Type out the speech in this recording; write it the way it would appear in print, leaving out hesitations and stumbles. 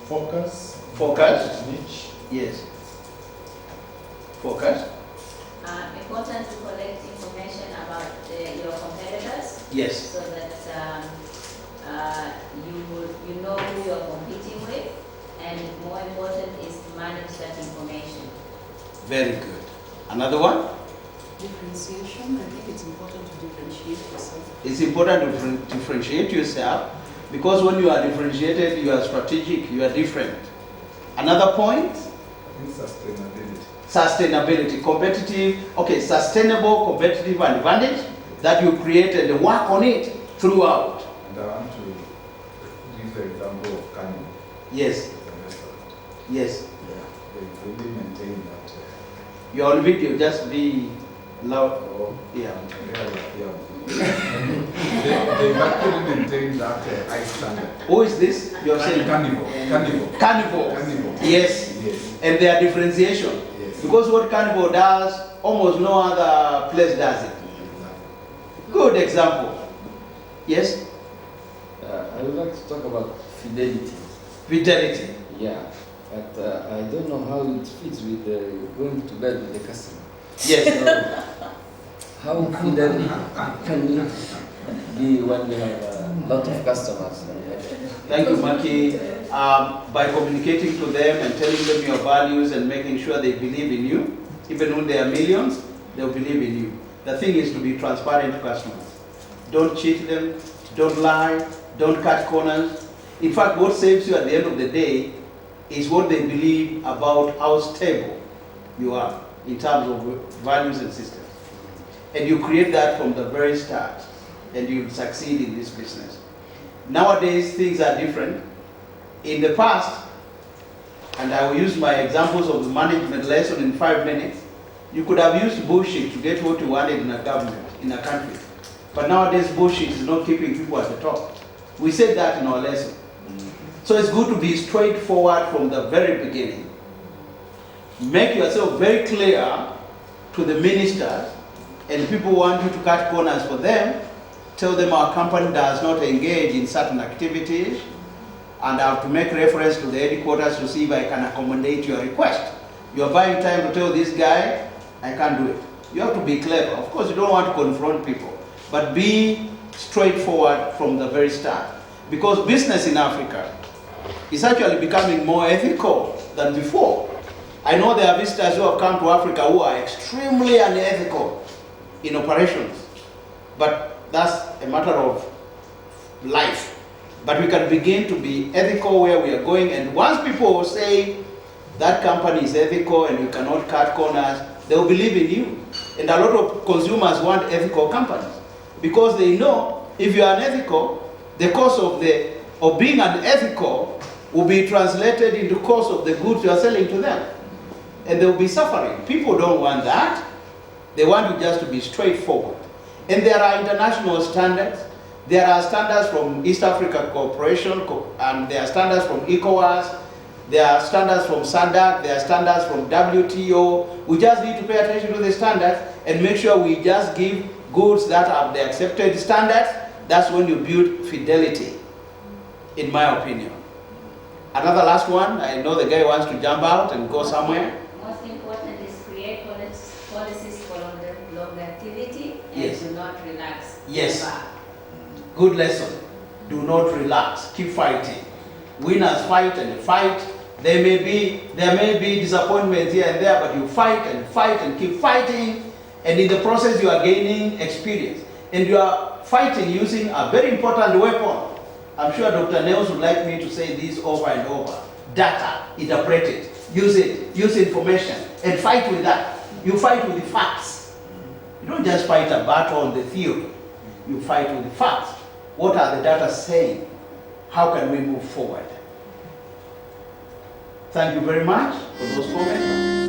Focus. Focus. Niche. Yes. Focus. Important to collect information about your competitors. Yes. So that you know who you're competing with, and more important is to manage that information. Very good. Another one? Differentiation. I think it's important to differentiate yourself. It's important to differentiate yourself, because when you are differentiated, you are strategic, you are different. Another point? I think sustainability. Sustainability, competitive, okay, sustainable competitive advantage that you create and work on it throughout. And I want to give the example of Canning. Yes, As a restaurant. yes. They really maintain that. You're on video, just be loud. Yeah. They actually maintain that high standard. Who is this? You're saying? Carnival. Carnival. Yes. Yes. And their differentiation. Yes. Because what Carnival does, almost no other place does it. Good example. Yes? I would like to talk about fidelity. Fidelity. Yeah, but I don't know how it fits with going to bed with the customer. Yes. So, how fidel can you be when you have a lot of customers? Thank you, Maki. By communicating to them and telling them your values and making sure they believe in you, even when they are millions, they'll believe in you. The thing is to be transparent to customers. Don't cheat them, don't lie, don't cut corners. In fact, what saves you at the end of the day is what they believe about how stable you are in terms of values and systems. And you create that from the very start, and you succeed in this business. Nowadays, things are different. In the past, and I will use my examples of the management lesson in 5 minutes, you could have used bullshit to get what you wanted in a government, in a country. But nowadays, bullshit is not keeping people at the top. We said that in our lesson. So it's good to be straightforward from the very beginning. Make yourself very clear to the ministers, and people want you to cut corners for them. Tell them our company does not engage in certain activities, and I have to make reference to the headquarters to see if I can accommodate your request. You're buying time to tell this guy, I can't do it. You have to be clever. Of course, you don't want to confront people, but be straightforward from the very start. Because business in Africa is actually becoming more ethical than before. I know there are visitors who have come to Africa who are extremely unethical in operations, but that's a matter of life. But we can begin to be ethical where we are going, and once people say that company is ethical and you cannot cut corners, they will believe in you. And a lot of consumers want ethical companies because they know if you are unethical, the cost of being unethical will be translated into cost of the goods you are selling to them. And they will be suffering. People don't want that. They want you just to be straightforward. And there are international standards. There are standards from East Africa Cooperation, and there are standards from ECOWAS. There are standards from SADC. There are standards from WTO. We just need to pay attention to the standards and make sure we just give goods that have the accepted standards. That's when you build fidelity, in my opinion. Another last one. I know the guy wants to jump out and go somewhere. Most important is create policies for longevity and Yes. do not relax. Yes. Never. Good lesson. Do not relax. Keep fighting. Winners fight and fight. There may be disappointments here and there, but you fight and keep fighting. And in the process, you are gaining experience. And you are fighting using a very important weapon. I'm sure Dr. Nels would like me to say this over and over. Data, interpret it, use information, and fight with that. You fight with the facts. You don't just fight a battle on the theory. You fight with the facts. What are the data saying? How can we move forward? Thank you very much for those comments.